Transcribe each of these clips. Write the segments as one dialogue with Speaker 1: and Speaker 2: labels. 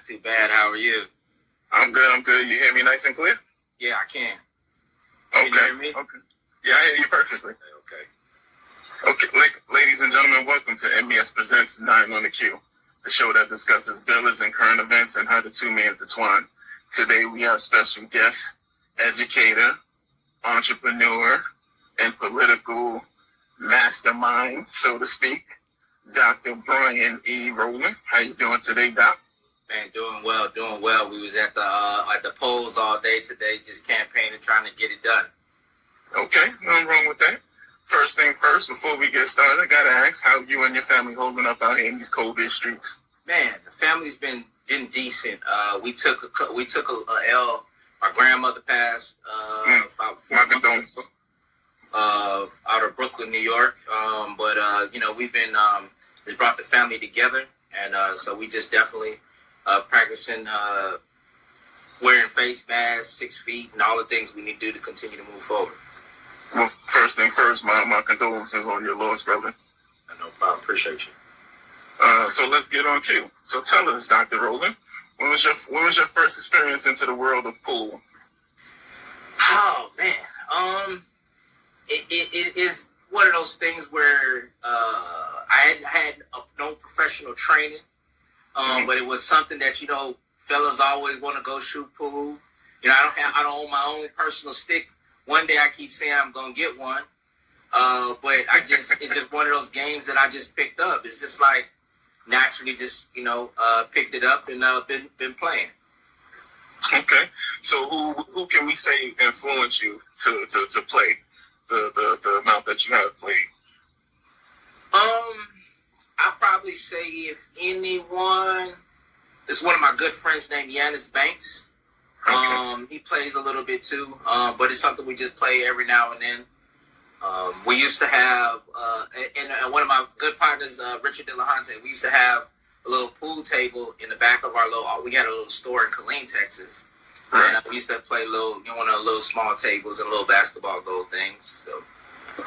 Speaker 1: Not too bad. How are you?
Speaker 2: I'm good. You hear me nice and clear?
Speaker 1: Yeah, I can.
Speaker 2: Okay.
Speaker 1: Can you hear me?
Speaker 2: Okay. Yeah, I hear you perfectly.
Speaker 1: Okay.
Speaker 2: Okay, ladies and gentlemen, welcome to MES Presents 9 on the Q, the show that discusses billiards and current events and how the two may intertwine. Today we have special guest, educator, entrepreneur, and political mastermind, so to speak, Dr. Brian E. Rowland. How you doing today, Doc?
Speaker 1: Man, doing well. We was at the polls all day today, just campaigning, trying to get it done.
Speaker 2: Okay, nothing wrong with that. First thing first, before we get started, I gotta ask, how you and your family holding up out here in these COVID streets?
Speaker 1: Man, the family's been decent. We took a L. My grandmother passed about 4 months ago, out of Brooklyn, New York. But we've been just brought the family together, and so we just definitely practicing wearing face masks, 6 feet, and all the things we need to do to continue to move forward.
Speaker 2: Well, first thing first, my condolences on your loss, brother.
Speaker 1: No problem. Appreciate you.
Speaker 2: So let's get on cue. So tell us, Dr. Rowland, when was your first experience into the world of pool?
Speaker 1: Oh man, it is one of those things where I hadn't had no professional training, but it was something that fellas always want to go shoot pool. I don't own my own personal stick. One day I keep saying I'm gonna get one, but it's just one of those games that I just picked up. It's just like naturally just picked it up and been playing.
Speaker 2: Okay, so who can we say influenced you to play the amount that you have played?
Speaker 1: I'll probably say if anyone, it's one of my good friends named Yanis Banks.
Speaker 2: Okay.
Speaker 1: He plays a little bit too, but it's something we just play every now and then. We used to have, and one of my good partners, Richard De La Honte, we used to have a little pool table in the back of we had a little store in Killeen, Texas.
Speaker 2: Right.
Speaker 1: And we used to play one of the little small tables and little basketball goal things. So.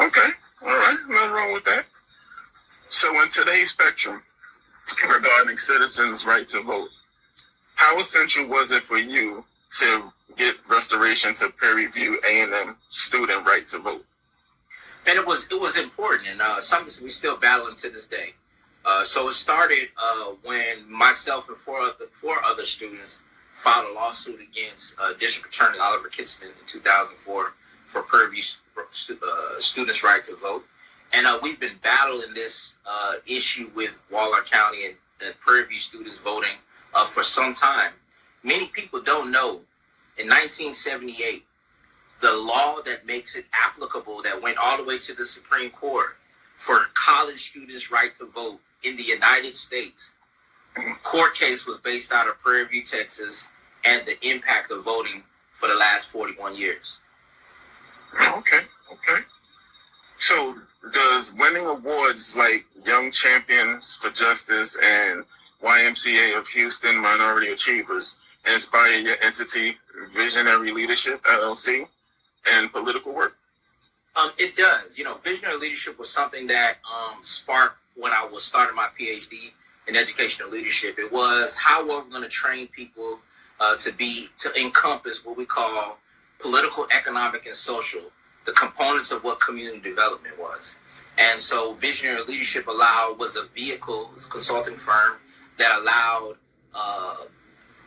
Speaker 2: Okay, all right, nothing wrong with that. So in today's spectrum, regarding citizens' right to vote, how essential was it for you to get restoration to peer review A&M student right to vote?
Speaker 1: And it was important, and something we still battling to this day. So it started when myself and four other students filed a lawsuit against District Attorney Oliver Kitzman in 2004 for peer review students' right to vote. And we've been battling this issue with Waller County and peer review students voting for some time. Many people don't know, in 1978, the law that makes it applicable, that went all the way to the Supreme Court for college students' right to vote in the United States, court case was based out of Prairie View, Texas, and the impact of voting for the last 41 years.
Speaker 2: Okay. So does winning awards like Young Champions for Justice and YMCA of Houston Minority Achievers inspire your entity, Visionary Leadership, LLC, and political work?
Speaker 1: It does. Visionary leadership was something that sparked when I was starting my PhD in educational leadership. It was how we're going to train people to encompass what we call political, economic, and social, the components of what community development was. And so Visionary Leadership was a vehicle, it's a consulting firm that allowed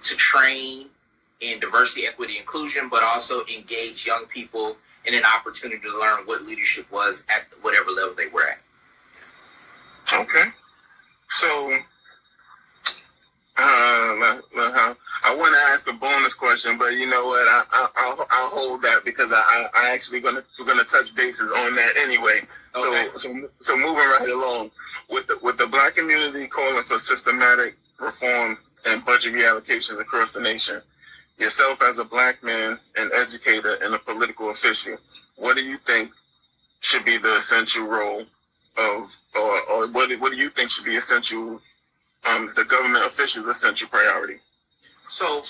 Speaker 1: to train in diversity, equity, inclusion, but also engage young people in an opportunity to learn what leadership was at whatever level they were at.
Speaker 2: Okay. So I want to ask a bonus question, but you know what? I'll hold that because I actually we're gonna touch bases on that anyway. Okay. So moving right along with the Black community calling for systematic reform and budget reallocations across the nation. Yourself as a Black man, an educator, and a political official, what do you think should be the essential role of, or what do you think should be essential, the government officials' essential priority?
Speaker 1: So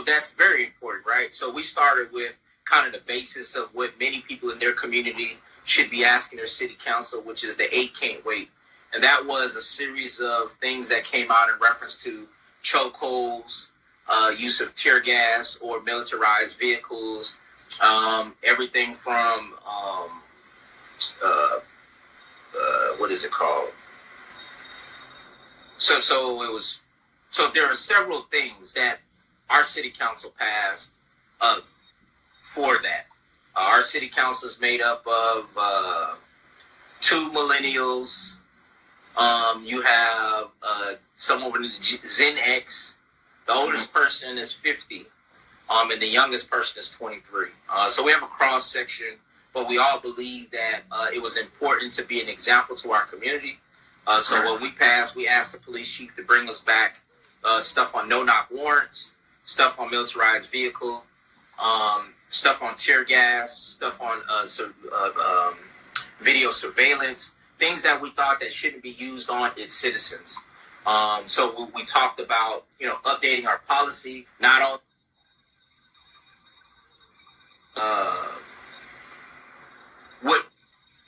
Speaker 1: that's very important, right? So we started with kind of the basis of what many people in their community should be asking their city council, which is the 8 Can't Wait. And that was a series of things that came out in reference to chokeholds, use of tear gas or militarized vehicles, everything from what is it called? So there are several things that our city council passed for that. Our city council is made up of 2 millennials. You have some over in the Gen X. The oldest person is 50, and the youngest person is 23. So we have a cross section, but we all believe that it was important to be an example to our community. So when we passed, we asked the police chief to bring us back stuff on no-knock warrants, stuff on militarized vehicle, stuff on tear gas, stuff on video surveillance, things that we thought that shouldn't be used on its citizens. So we talked about, updating our policy, not only what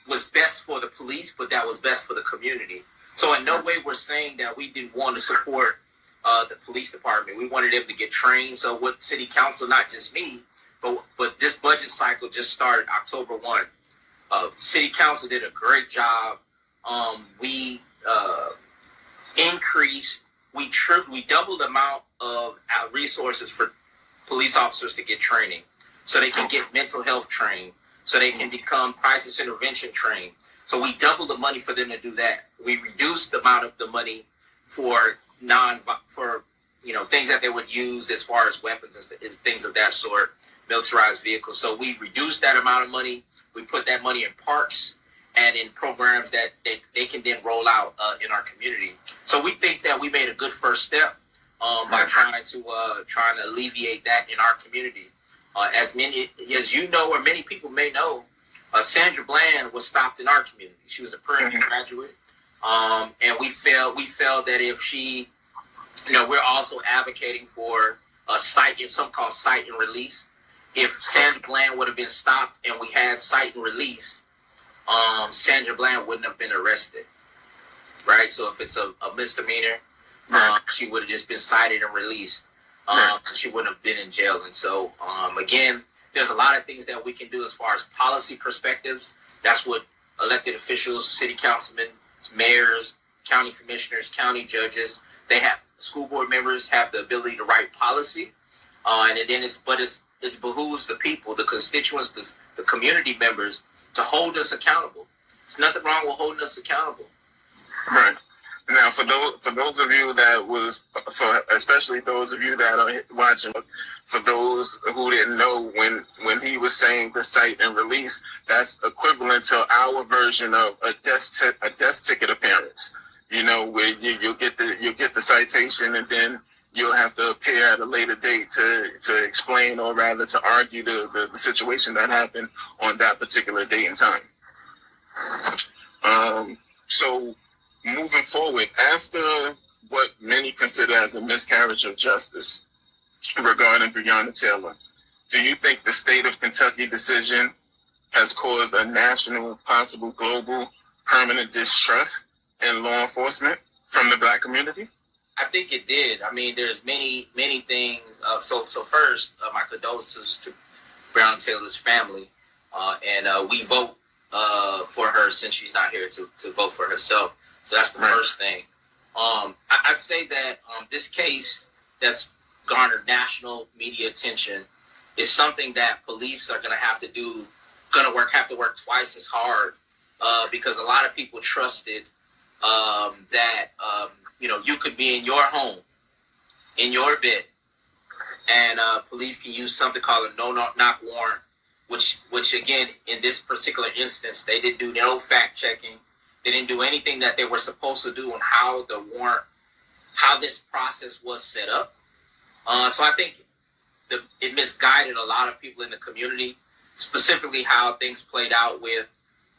Speaker 1: was best for the police, but that was best for the community. So in no way we're saying that we didn't want to support the police department. We wanted them to get trained. So what city council, not just me, but this budget cycle just started October 1. City council did a great job. We increased, we doubled the amount of resources for police officers to get training, so they can get mental health trained, so they can become crisis intervention trained. So we doubled the money for them to do that. We reduced the amount of the money for things that they would use as far as weapons and things of that sort, militarized vehicles. So we reduced that amount of money. We put that money in parks and in programs that they can then roll out in our community. So we think that we made a good first step by trying to alleviate that in our community. As you know, or many people may know, Sandra Bland was stopped in our community. She was a Prairie graduate, and we felt that if she, we're also advocating for a something called cite and release. If Sandra Bland would have been stopped and we had cite and release, Sandra Bland wouldn't have been arrested, right? So if it's a misdemeanor, she would have just been cited and released. She wouldn't have been in jail. And so, again, there's a lot of things that we can do as far as policy perspectives. That's what elected officials, city councilmen, mayors, county commissioners, county judges, school board members have the ability to write policy. And then it behooves the people, the constituents, the community members to hold us accountable. There's nothing wrong with holding us accountable.
Speaker 2: Right. Now, for those of you especially those of you that are watching, for those who didn't know, when he was saying the cite and release, that's equivalent to our version of a desk ticket appearance. Where you'll get the citation, and then you'll have to appear at a later date to explain, or rather to argue the situation that happened on that particular date and time. So moving forward, after what many consider as a miscarriage of justice regarding Breonna Taylor, do you think the state of Kentucky decision has caused a national, possible global, permanent distrust in law enforcement from the Black community?
Speaker 1: I think it did. I mean, there's many things. So first, my condolences to Breonna Taylor's family, and we vote for her since she's not here to vote for herself. So that's the first thing. I'd say that this case that's garnered national media attention is something that police are going to have to work twice as hard, because a lot of people trusted that you could be in your home, in your bed, and police can use something called a no-knock warrant, which again, in this particular instance, they didn't do no fact checking. They didn't do anything that they were supposed to do on how this process was set up. So I think it misguided a lot of people in the community, specifically how things played out with,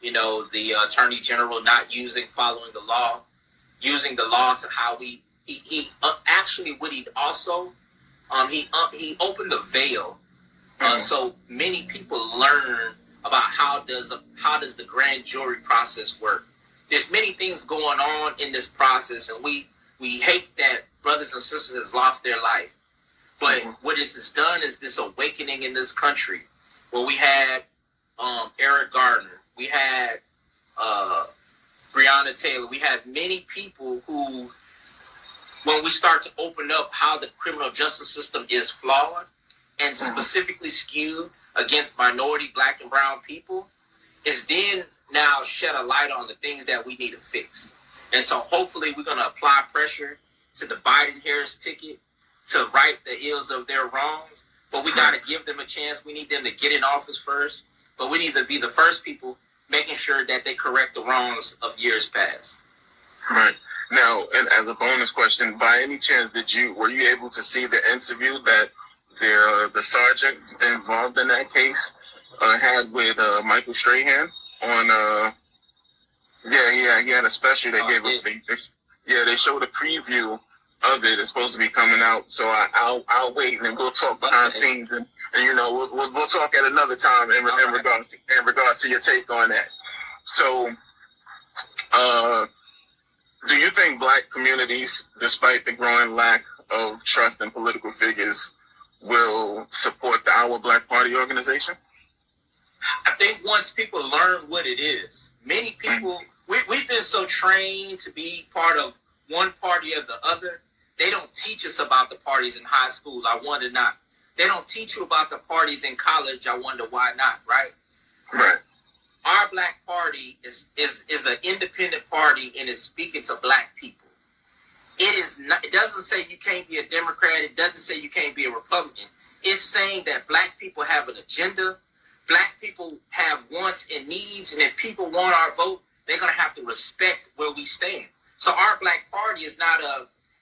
Speaker 1: the Attorney General not following the law, using the law to how he opened the veil. So many people learn about how does the grand jury process work. There's many things going on in this process, and we we hate that brothers and sisters has lost their life. But what this has done is this awakening in this country, where we had Eric Gardner, we had Breonna Taylor, we had many people who, when we start to open up how the criminal justice system is flawed and specifically skewed against minority, black and brown people, is then now shed a light on the things that we need to fix. And so hopefully we're going to apply pressure to the Biden-Harris ticket to right the ills of their wrongs. But we got to give them a chance. We need them to get in office first. But we need to be the first people making sure that they correct the wrongs of years past.
Speaker 2: Right. Now, and as a bonus question, by any chance, were you able to see the interview that the sergeant involved in that case had with Michael Strahan on? He had a special they gave us. They showed a preview of it. It's supposed to be coming out, so I'll wait, and then we'll talk behind scenes, and we'll talk at another time in regards to your take on that. So, do you think black communities, despite the growing lack of trust in political figures, will support the Our Black Party organization?
Speaker 1: I think once people learn what it is, many people, we've been so trained to be part of one party or the other. They don't teach us about the parties in high school. I wonder not. They don't teach you about the parties in college. I wonder why not, right?
Speaker 2: Right.
Speaker 1: Our Black Party is an independent party and is speaking to black people. It is not. It doesn't say you can't be a Democrat. It doesn't say you can't be a Republican. It's saying that black people have an agenda. Black people have wants and needs, and if people want our vote, they're gonna have to respect where we stand. So our Black Party is not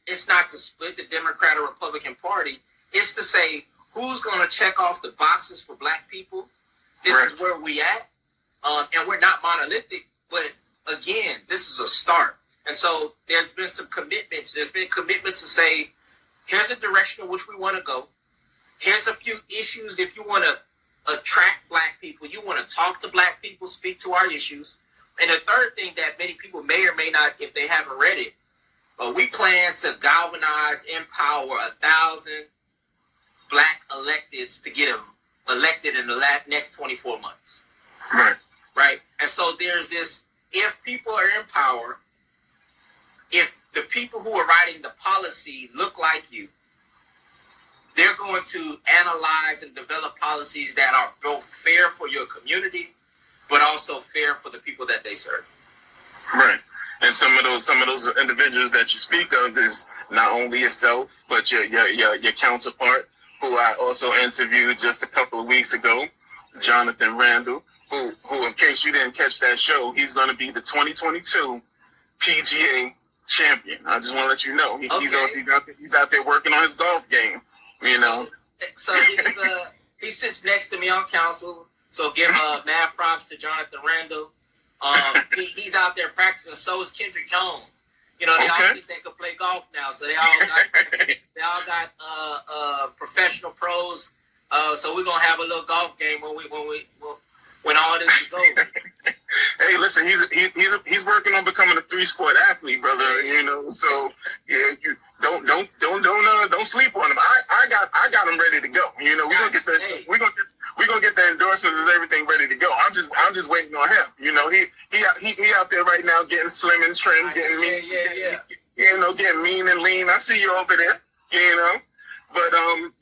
Speaker 1: it's not to split the Democrat or Republican Party. It's to say who's gonna check off the boxes for black people. This is where we at, and we're not monolithic. But again, this is a start, and so there's been some commitments. There's been commitments to say, here's a direction in which we want to go. Here's a few issues if you want to attract black people, you want to talk to black people, speak to our issues. And the third thing that many people may or may not, if they haven't read it, we plan to galvanize, empower 1,000 black electeds to get elected in the next 24 months. Right? And so there's this, if people are in power, if the people who are writing the policy look like you, they're going to analyze and develop policies that are both fair for your community, but also fair for the people that they serve.
Speaker 2: Right. And some of those individuals that you speak of is not only yourself, but your counterpart, who I also interviewed just a couple of weeks ago, Jonathan Randall, who in case you didn't catch that show, he's going to be the 2022 PGA champion. I just want to let you know he's out there working on his golf game. You know,
Speaker 1: so he sits next to me on council. So give mad props to Jonathan Randall. He's out there practicing. So is Kendrick Jones. You know, they all think they could play golf now. So they all got professional pros. So we're gonna have a little golf game when all this is over.
Speaker 2: Hey, listen, he's working on becoming a 3-sport athlete, brother. You know, so yeah, you don't sleep on him. I got him ready to go. You know, we're gonna get the endorsements and everything ready to go. I'm just waiting on him. You know, he out there right now getting slim and trim, getting mean, getting mean and lean. I see you over there. You know. But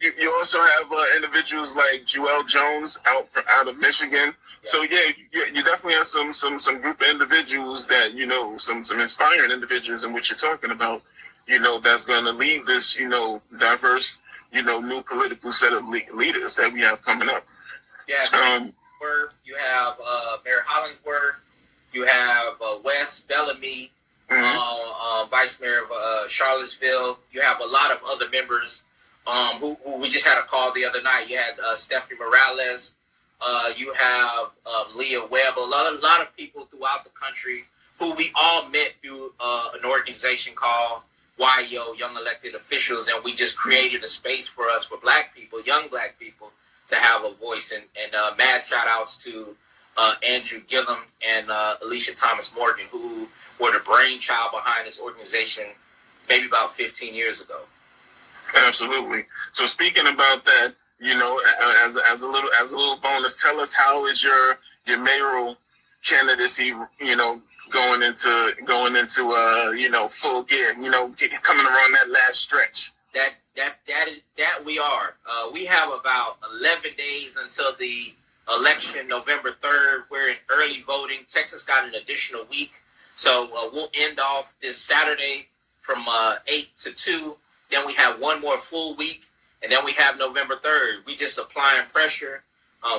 Speaker 2: you also have individuals like Joel Jones out of Michigan. So yeah, you definitely have some group of individuals that, you know, some inspiring individuals in what you're talking about, you know, that's going to lead this, you know, diverse, you know, new political set of leaders that we have coming up.
Speaker 1: Yeah, you have Mayor Hollingsworth, you have Wes Bellamy, Vice Mayor of Charlottesville. You have a lot of other members who we just had a call the other night. You had Stephanie Morales. You have Leah Webb, a lot of people throughout the country who we all met through an organization called YO, Young Elected Officials, and we just created a space for us, for black people, young black people, to have a voice. And mad shout outs to Andrew Gillum and Alicia Thomas Morgan, who were the brainchild behind this organization maybe about 15 years ago.
Speaker 2: Absolutely. So speaking about that, you know, as a little bonus, tell us, how is your mayoral candidacy, you know, going into you know, full gear, you know, coming around that last stretch?
Speaker 1: That we are. We have about 11 days until the election, November 3rd. We're in early voting. Texas got an additional week. So we'll end off this Saturday from 8 to 2. Then we have one more full week, and then we have November 3rd. We just applying pressure.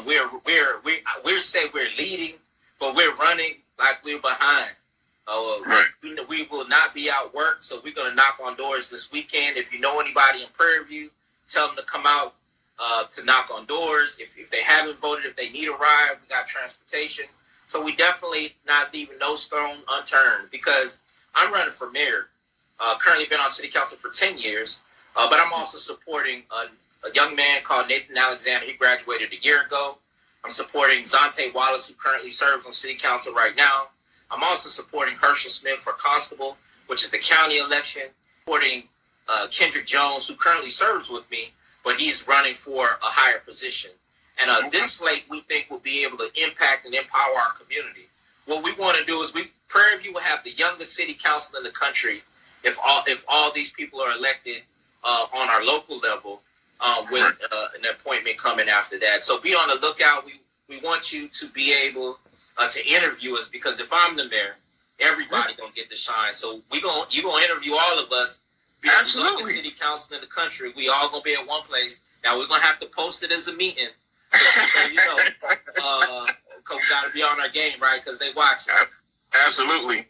Speaker 1: We're saying we're leading, but we're running like we're behind.
Speaker 2: Right.
Speaker 1: We will not be out work, so we're going to knock on doors this weekend. If you know anybody in Prairie View, tell them to come out to knock on doors. If they haven't voted, if they need a ride, we got transportation. So we definitely not leaving no stone unturned, because I'm running for mayor. Currently been on city council for 10 years, but I'm also supporting a young man called Nathan Alexander. He graduated a year ago. I'm supporting Zonte Wallace, who currently serves on city council right now. I'm also supporting Herschel Smith for constable, which is the county election. Supporting Kendrick Jones, who currently serves with me, but he's running for a higher position. And this slate, we think, will be able to impact and empower our community. What we want to do is Prairie View will have the youngest city council in the country if all these people are elected on our local level, with an appointment coming after that. So be on the lookout. We want you to be able to interview us, because if I'm the mayor, everybody gonna get the shine. So you gonna interview all of us.
Speaker 2: Absolutely.
Speaker 1: The city council in the country. We all gonna be at one place. Now we're gonna have to post it as a meeting. So, you know, we gotta be on our game, right? Because they watch it.
Speaker 2: Absolutely.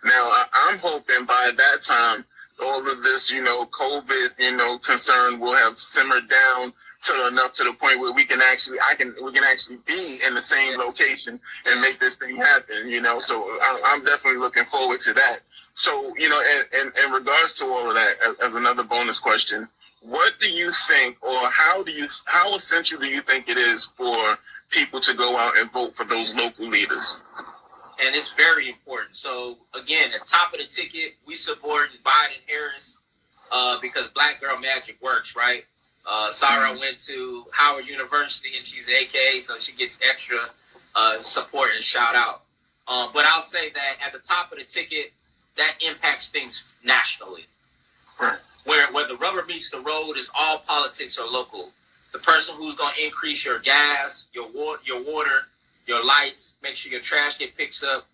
Speaker 2: Now, I'm hoping by that time, all of this, you know, COVID, you know, concern will have simmered down to enough to the point where we can actually be in the same location and make this thing happen, you know. So I'm definitely looking forward to that. So, you know, in regards to all of that, as another bonus question, what do you think, or how essential do you think it is for people to go out and vote for those local leaders?
Speaker 1: And it's very important. So, again, at the top of the ticket, we support Biden-Harris because Black Girl Magic works, right? Sarah went to Howard University, and she's an AKA, so she gets extra support and shout out. But I'll say that at the top of the ticket, that impacts things nationally.
Speaker 2: Right.
Speaker 1: Where the rubber meets the road is all politics are local. The person who's going to increase your gas, your water, your lights, make sure your trash get picked up,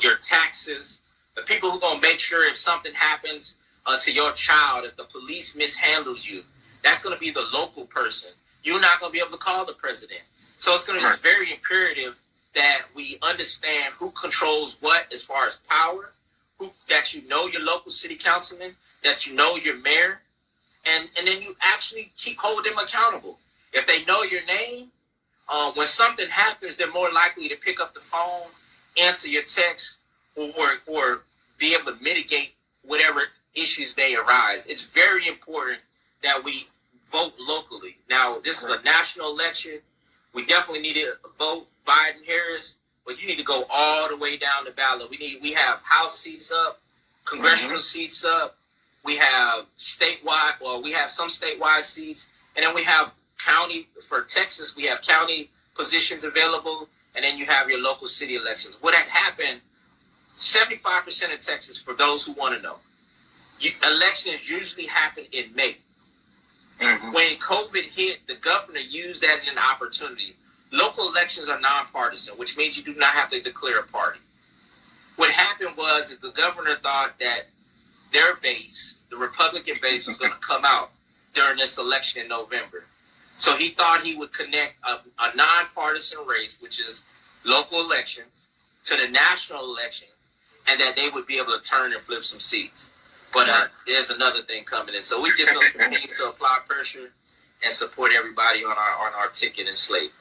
Speaker 1: your taxes, the people who are going to make sure if something happens to your child, if the police mishandles you, that's going to be the local person. You're not going to be able to call the president. So it's going to be very imperative that we understand who controls what as far as power, that you know your local city councilman, that you know your mayor, and then you actually keep holding them accountable. If they know your name, when something happens, they're more likely to pick up the phone, answer your text, or be able to mitigate whatever issues may arise. It's very important that we vote locally. Now, this is a national election. We definitely need to vote Biden-Harris, but you need to go all the way down the ballot. We have House seats up, congressional seats up. We have we have some statewide seats, and then we have county. For Texas, we have county positions available, and then you have your local city elections. What had happened, 75% of Texas, for those who want to know, elections usually happen in May. When COVID hit, the governor used that as an opportunity. Local elections are nonpartisan, which means you do not have to declare a party. What happened is the governor thought that their base, the Republican base, was going to come out during this election in November. So he thought he would connect a nonpartisan race, which is local elections, to the national elections, and that they would be able to turn and flip some seats. But there's another thing coming in. So we're just going to continue to apply pressure and support everybody on our ticket and slate.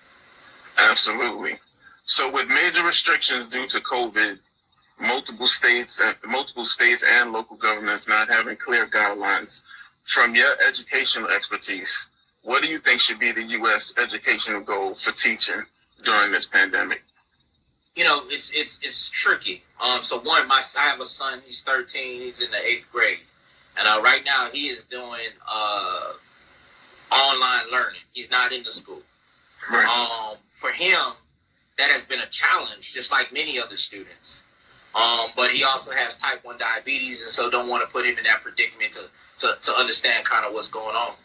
Speaker 2: Absolutely. So with major restrictions due to COVID, multiple states and local governments not having clear guidelines, from your educational expertise, what do you think should be the U.S. educational goal for teaching during this pandemic?
Speaker 1: it's tricky. So one, I have a son. He's 13. He's in the 8th grade, and right now he is doing online learning. He's not in the school.
Speaker 2: Right.
Speaker 1: For him, that has been a challenge, just like many other students. But he also has type 1 diabetes, and so don't want to put him in that predicament to understand kind of what's going on.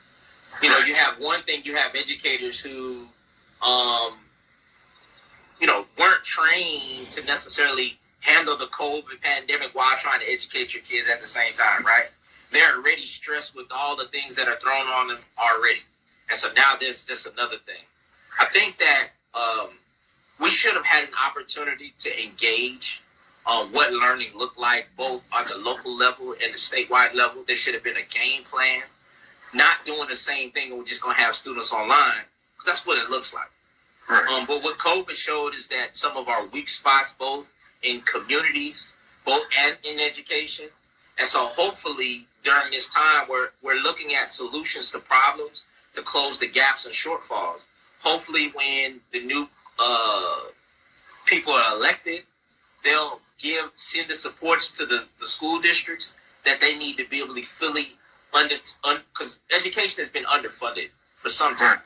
Speaker 1: You have one thing, you have educators who, weren't trained to necessarily handle the COVID pandemic while trying to educate your kids at the same time, right? They're already stressed with all the things that are thrown on them already. And so now there's just another thing. I think that we should have had an opportunity to engage on what learning looked like, both on the local level and the statewide level. There should have been a game plan, not doing the same thing and we're just going to have students online, because that's what it looks like.
Speaker 2: Right.
Speaker 1: But what COVID showed is that some of our weak spots, both in communities, both and in education. And so hopefully during this time, we're looking at solutions to problems to close the gaps and shortfalls. Hopefully when the new people are elected, they'll send the supports to the school districts that they need to be able to fully because education has been underfunded for some time.
Speaker 2: Right.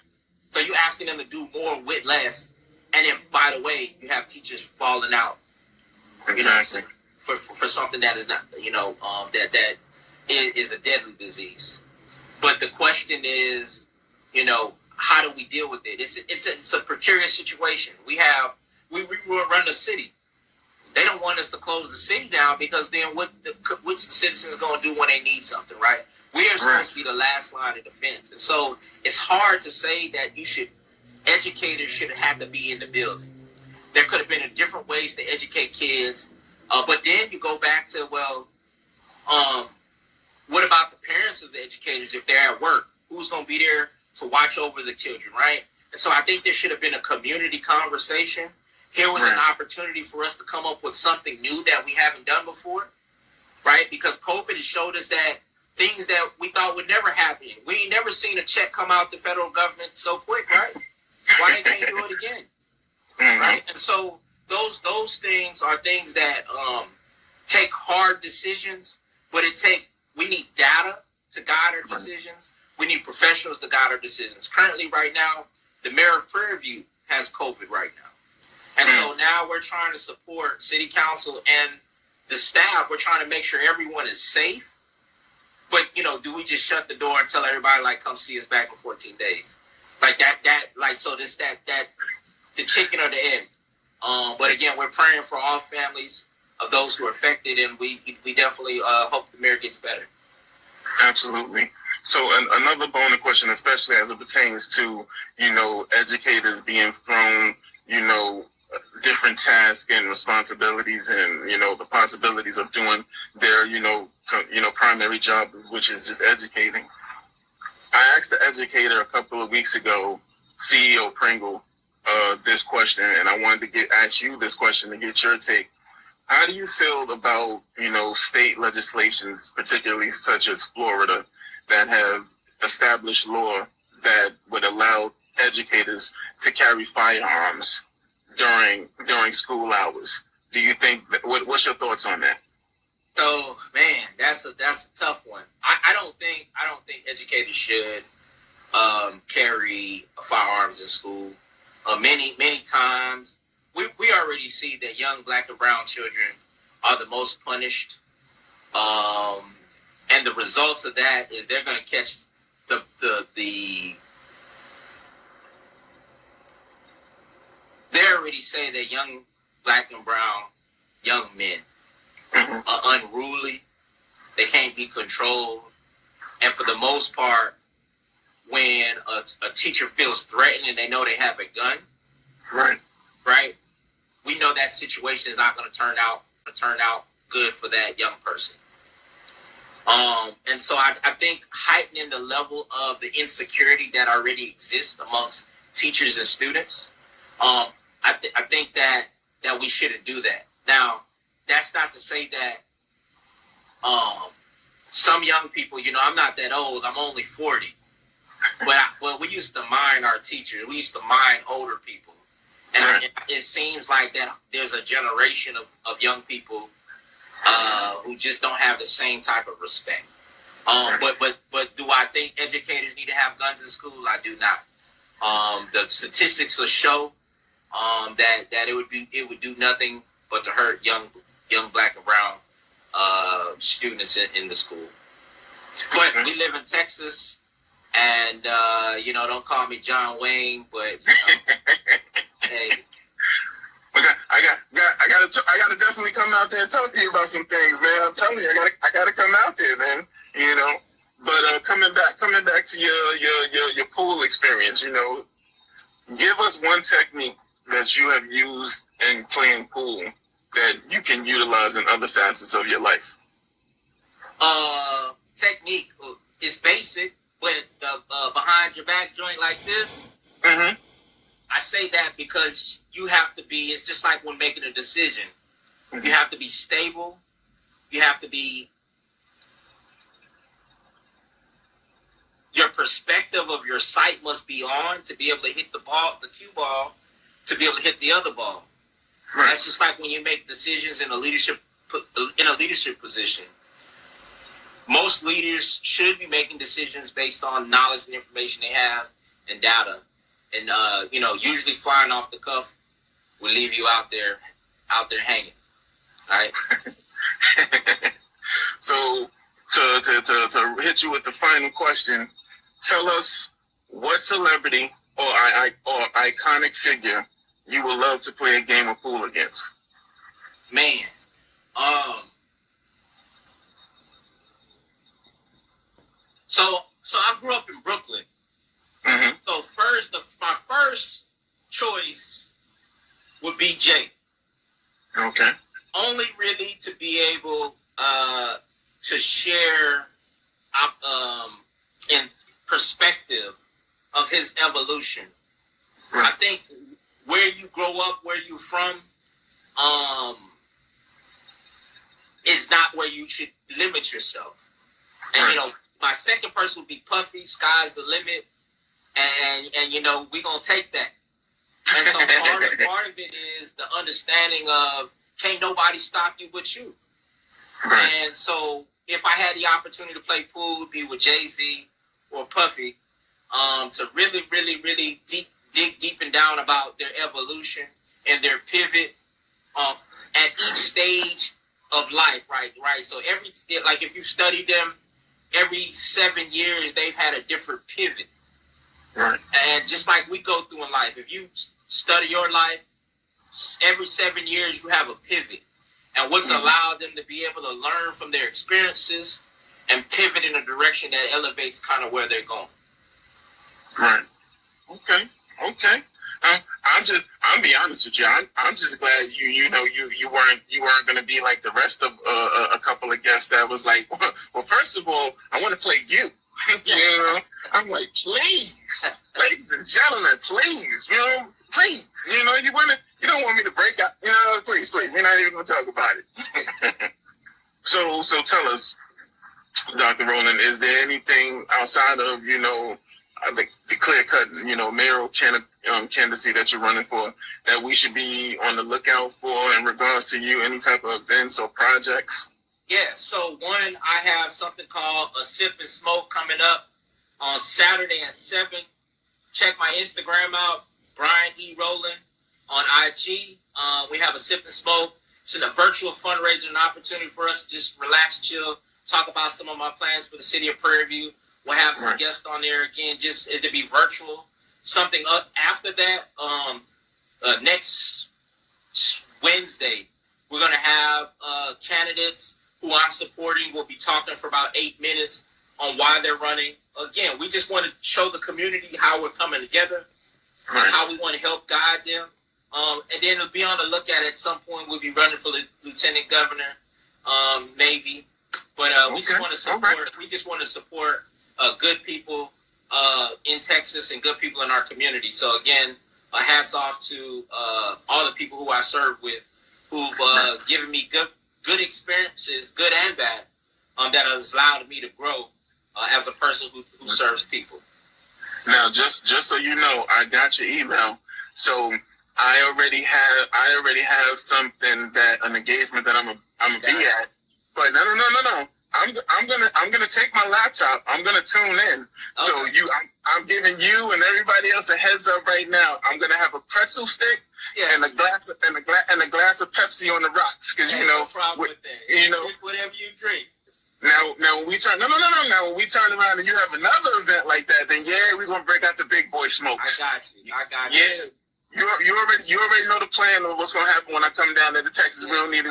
Speaker 1: So you're asking them to do more with less, and then by the way, you have teachers falling out.
Speaker 2: Exactly.
Speaker 1: For something that is not, that is a deadly disease. But the question is, how do we deal with it? It's a precarious situation. We run the city. They don't want us to close the city down, because then what's the citizens going to do when they need something, right? We are supposed to be the last line of defense. And so it's hard to say that educators should have to be in the building. There could have been different ways to educate kids. But then you go back to, what about the parents of the educators if they're at work? Who's going to be there to watch over the children, right? And so I think there should have been a community conversation. Here was an opportunity for us to come up with something new that we haven't done before, right? Because COVID has showed us that things that we thought would never happen. We ain't never seen a check come out the federal government so quick, right? Why they can't do it again, right? And so those things are things that take hard decisions, but we need data to guide our decisions. We need professionals to guide our decisions. Currently, right now, the mayor of Prairie View has COVID right now. And so now we're trying to support city council and the staff. We're trying to make sure everyone is safe. But, do we just shut the door and tell everybody, come see us back in 14 days? So the chicken or the egg. But again, we're praying for all families of those who are affected, and we definitely hope the mayor gets better.
Speaker 2: Absolutely. So another bonus question, especially as it pertains to, educators being thrown, different tasks and responsibilities and, the possibilities of doing their, primary job, which is just educating. I asked the educator a couple of weeks ago, CEO Pringle, this question, and I wanted to ask you this question to get your take. How do you feel about, state legislations, particularly such as Florida, that have established law that would allow educators to carry firearms during school hours? Do you think what's your thoughts on that?
Speaker 1: So, man, that's a tough one. I don't think educators should carry firearms in school. Many times, we already see that young Black and brown children are the most punished, and the results of that is they're going to catch the they already say that young Black and brown young men are unruly. They can't be controlled. And for the most part, when a teacher feels threatened and they know they have a gun, right? We know that situation is not going to turn out good for that young person. And so I think heightening the level of the insecurity that already exists amongst teachers and students, I think that we shouldn't do that. Now, that's not to say that some young people, I'm not that old. I'm only 40. But we used to mind our teachers. We used to mind older people. And it seems like that there's a generation of young people who just don't have the same type of respect. But do I think educators need to have guns in school? I do not. The statistics will show that it would do nothing but to hurt young black and brown students in the school. But we live in Texas, and don't call me John Wayne, but hey.
Speaker 2: I gotta definitely come out there and talk to you about some things, man. I'm telling you, I gotta come out there, man. But coming back to your pool experience, give us one technique that you have used in playing pool that you can utilize in other facets of your life.
Speaker 1: Technique is basic, but the behind your back joint like this.
Speaker 2: Mm-hmm.
Speaker 1: I say that because you have to be. It's just like when making a decision. Mm-hmm. You have to be stable. You have to be. Your perspective of your sight must be on to be able to hit the cue ball, to be able to hit the other ball. Right. That's just like when you make decisions in a leadership position. Most leaders should be making decisions based on knowledge and information they have and data. And usually flying off the cuff will leave you out there hanging. All right. So to hit you with the final question, tell us what celebrity or iconic figure you would love to play a game of pool against. Man, So I grew up in Brooklyn.
Speaker 2: Mm-hmm.
Speaker 1: So my first choice would be Jay.
Speaker 2: Okay. Only
Speaker 1: really to be able to share in perspective of his evolution. Right. I think where you grow up, where you're from, is not where you should limit yourself. And right. My second person would be Puffy. Sky's the limit, and we're gonna take that. And so part of it is the understanding of can't nobody stop you but you. Right. And so if I had the opportunity to play pool, it would be with Jay-Z or Puffy, to really, really, really dig deep and down about their evolution and their pivot at each stage of life, right? So if you study them, every 7 years they've had a different pivot. Right. And just like we go through in life, if you study your life, every 7 years you have a pivot. And what's allowed them to be able to learn from their experiences and pivot in a direction that elevates kind of where they're going.
Speaker 2: Right. Okay. I'm be honest with you. I'm just glad you weren't going to be like the rest of a couple of guests that was like, well, first of all, I want to play you. I'm like, please, ladies and gentlemen, please, please, you don't want me to break out, please, we're not even going to talk about it. So tell us, Dr. Rowland, is there anything outside of, the clear-cut, mayoral candidacy that you're running for that we should be on the lookout for in regards to you, any type of events or projects?
Speaker 1: Yeah, so one, I have something called a Sip and Smoke coming up on Saturday at 7. Check my Instagram out, Brian E. Rowland on IG. We have a Sip and Smoke. It's a virtual fundraiser, an opportunity for us to just relax, chill, talk about some of my plans for the city of Prairie View. We'll have some guests on there again, just to be virtual. Something up after that, next Wednesday, we're going to have candidates who I'm supporting. We'll be talking for about 8 minutes on why they're running. Again, we just want to show the community how we're coming together, how we want to help guide them. And then it'll be on the look at some point. We'll be running for the lieutenant governor, maybe. But we just want to support. We just want to support good people in Texas and good people in our community. So again, hats off to all the people who I serve with, who've given me good experiences, good and bad, that has allowed me to grow as a person who serves people.
Speaker 2: Now, just so you know, I got your email. So I already have something, that an engagement that I'm gonna be at. But no. I'm gonna take my laptop. I'm gonna tune in. Okay. So I'm giving you and everybody else a heads up right now. I'm gonna have a pretzel stick and a glass of Pepsi on the rocks, because
Speaker 1: no problem with that.
Speaker 2: You know,
Speaker 1: drink whatever you drink.
Speaker 2: Now when we turn Now when we turn around and you have another event like that, then we're gonna break out the big boy smokes.
Speaker 1: I got you.
Speaker 2: Yeah. You already know the plan of what's gonna happen when I come down to Texas. We don't need to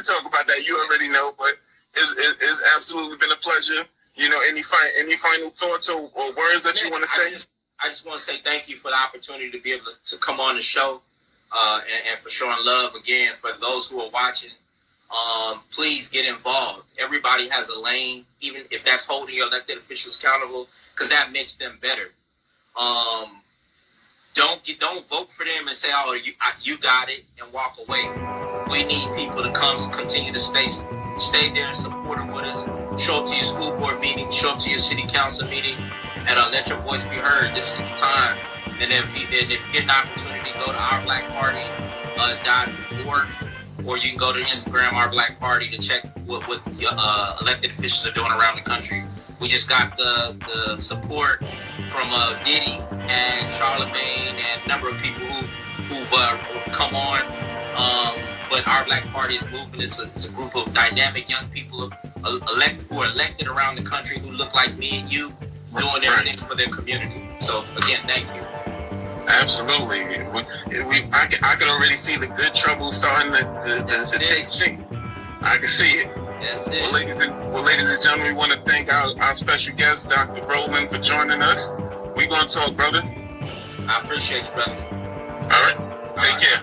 Speaker 2: talk about that. You already know, but it's absolutely been a pleasure. You know, any final thoughts or words that you want to say?
Speaker 1: I just want to say thank you for the opportunity to be able to come on the show, and for showing love again. For those who are watching, please get involved. Everybody has a lane, even if that's holding your elected officials accountable, because that makes them better. Don't vote for them and say, "Oh, you got it," and walk away. We need people to continue to stay there and support them with us. Show up to your school board meetings, show up to your city council meetings, and let your voice be heard. This is the time. And if you get an opportunity, go to ourblackparty.org, or you can go to Instagram, Our Black Party, to check what your elected officials are doing around the country. We just got the support from Diddy and Charlemagne and a number of people who've come on. But Our Black Party is moving. It's a group of dynamic young people who are elected around the country, who look like me and you, doing everything for their community. So again, thank you.
Speaker 2: Absolutely. I can already see the good trouble starting to take shape. I can see it.
Speaker 1: That's it.
Speaker 2: Well, ladies and gentlemen, we want to thank our special guest, Dr. Rowland, for joining us. We're going to talk, brother.
Speaker 1: I appreciate you, brother.
Speaker 2: All right. Take care.